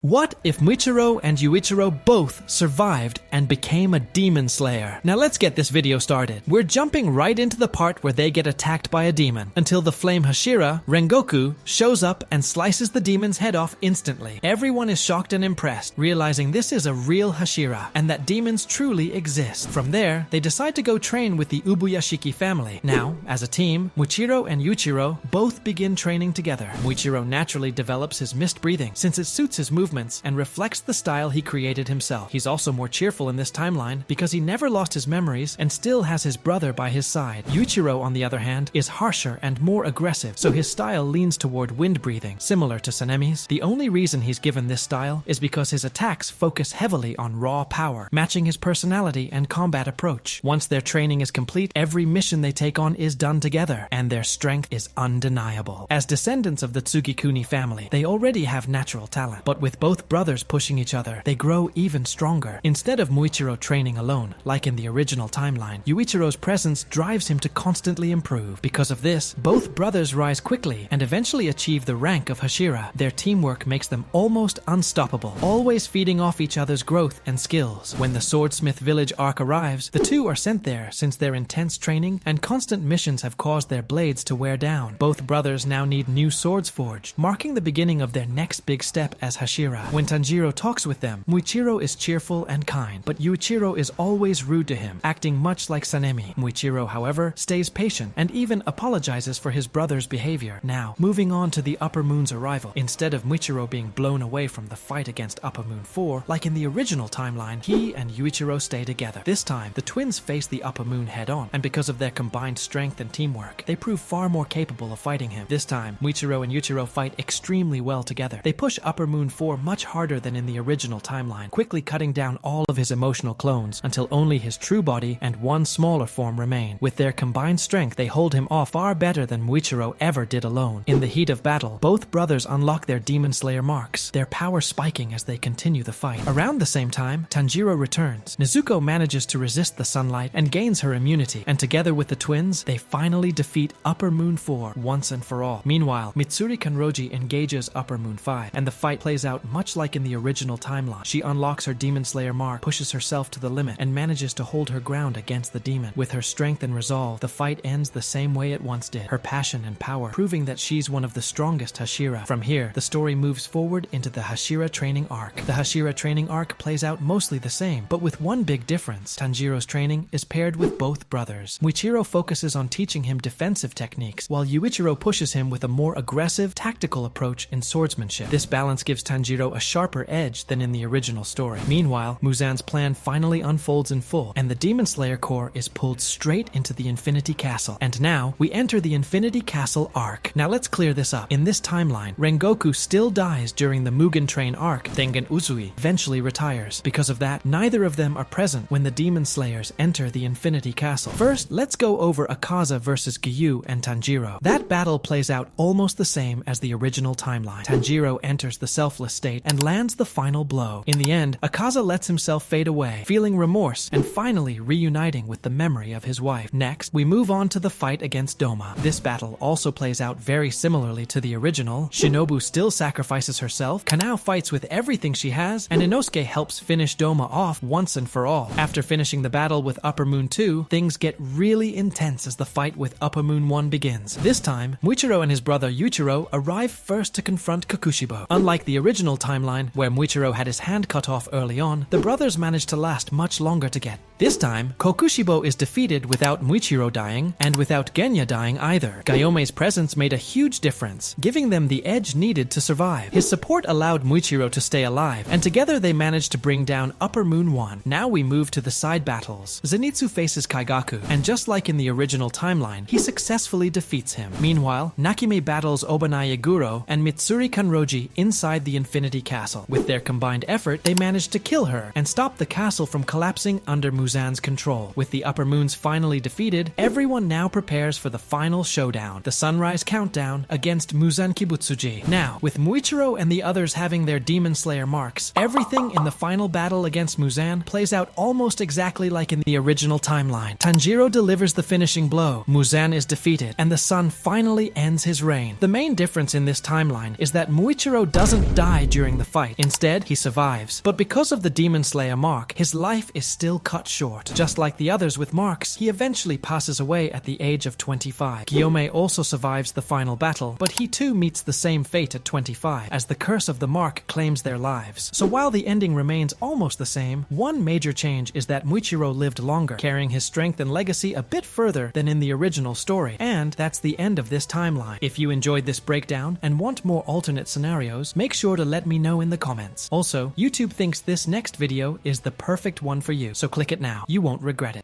What if Muichiro and Yuichiro both survived and became a demon slayer? Now let's get this video started. We're jumping right into the part where they get attacked by a demon, until the flame Hashira, Rengoku, shows up and slices the demon's head off instantly. Everyone is shocked and impressed, realizing this is a real Hashira, and that demons truly exist. From there, they decide to go train with the Ubuyashiki family. Now, as a team, Muichiro and Yuichiro both begin training together. Muichiro naturally develops his mist breathing, since it suits his movements and reflects the style he created himself. He's also more cheerful in this timeline because he never lost his memories and still has his brother by his side. Yuichiro, on the other hand, is harsher and more aggressive, so his style leans toward wind breathing, similar to Sanemi's. The only reason he's given this style is because his attacks focus heavily on raw power, matching his personality and combat approach. Once their training is complete, every mission they take on is done together, and their strength is undeniable. As descendants of the Tsugikuni family, they already have natural talent, but with both brothers pushing each other, they grow even stronger. Instead of Muichiro training alone, like in the original timeline, Yuichiro's presence drives him to constantly improve. Because of this, both brothers rise quickly and eventually achieve the rank of Hashira. Their teamwork makes them almost unstoppable, always feeding off each other's growth and skills. When the Swordsmith village arc arrives, the two are sent there since their intense training and constant missions have caused their blades to wear down. Both brothers now need new swords forged, marking the beginning of their next big step as Hashira. When Tanjiro talks with them, Muichiro is cheerful and kind, but Yuichiro is always rude to him, acting much like Sanemi. Muichiro, however, stays patient and even apologizes for his brother's behavior. Now, moving on to the Upper Moon's arrival. Instead of Muichiro being blown away from the fight against Upper Moon 4, like in the original timeline, he and Yuichiro stay together. This time, the twins face the Upper Moon head-on, and because of their combined strength and teamwork, they prove far more capable of fighting him. This time, Muichiro and Yuichiro fight extremely well together. They push Upper Moon 4 much harder than in the original timeline, quickly cutting down all of his emotional clones until only his true body and one smaller form remain. With their combined strength, they hold him off far better than Muichiro ever did alone. In the heat of battle, both brothers unlock their Demon Slayer marks, their power spiking as they continue the fight. Around the same time, Tanjiro returns. Nezuko manages to resist the sunlight and gains her immunity, and together with the twins, they finally defeat Upper Moon 4 once and for all. Meanwhile, Mitsuri Kanroji engages Upper Moon 5, and the fight plays out much like in the original timeline. She unlocks her Demon Slayer mark, pushes herself to the limit, and manages to hold her ground against the demon. With her strength and resolve, the fight ends the same way it once did, her passion and power, proving that she's one of the strongest Hashira. From here, the story moves forward into the Hashira training arc. The Hashira training arc plays out mostly the same, but with one big difference. Tanjiro's training is paired with both brothers. Muichiro focuses on teaching him defensive techniques, while Yuichiro pushes him with a more aggressive, tactical approach in swordsmanship. This balance gives Tanjiro a sharper edge than in the original story. Meanwhile, Muzan's plan finally unfolds in full, and the Demon Slayer core is pulled straight into the Infinity Castle. And now, we enter the Infinity Castle arc. Now let's clear this up. In this timeline, Rengoku still dies during the Mugen Train arc. Tengen Uzui eventually retires. Because of that, neither of them are present when the Demon Slayers enter the Infinity Castle. First, let's go over Akaza versus Gyu and Tanjiro. That battle plays out almost the same as the original timeline. Tanjiro enters the selfless state and lands the final blow. In the end, Akaza lets himself fade away, feeling remorse and finally reuniting with the memory of his wife. Next, we move on to the fight against Doma. This battle also plays out very similarly to the original. Shinobu still sacrifices herself, Kanao fights with everything she has, and Inosuke helps finish Doma off once and for all. After finishing the battle with Upper Moon 2, things get really intense as the fight with Upper Moon 1 begins. This time, Muichiro and his brother Yuichiro arrive first to confront Kakushibo. Unlike the original timeline, where Muichiro had his hand cut off early on, the brothers managed to last much longer together. This time, Kokushibo is defeated without Muichiro dying, and without Genya dying either. Gayome's presence made a huge difference, giving them the edge needed to survive. His support allowed Muichiro to stay alive, and together they managed to bring down Upper Moon 1. Now we move to the side battles. Zenitsu faces Kaigaku, and just like in the original timeline, he successfully defeats him. Meanwhile, Nakime battles Obanae Guro and Mitsuri Kanroji inside the Infinity Castle. With their combined effort, they managed to kill her and stop the castle from collapsing under Muzan's control. With the Upper Moons finally defeated, everyone now prepares for the final showdown, the Sunrise Countdown against Muzan Kibutsuji. Now, with Muichiro and the others having their Demon Slayer marks, everything in the final battle against Muzan plays out almost exactly like in the original timeline. Tanjiro delivers the finishing blow, Muzan is defeated, and the sun finally ends his reign. The main difference in this timeline is that Muichiro doesn't die during the fight. Instead, he survives. But because of the Demon Slayer mark, his life is still cut short. Just like the others with marks, he eventually passes away at the age of 25. Gyomei also survives the final battle, but he too meets the same fate at 25, as the curse of the mark claims their lives. So while the ending remains almost the same, one major change is that Muichiro lived longer, carrying his strength and legacy a bit further than in the original story. And that's the end of this timeline. If you enjoyed this breakdown and want more alternate scenarios, make sure to let me know in the comments. Also, YouTube thinks this next video is the perfect one for you, so click it now. You won't regret it.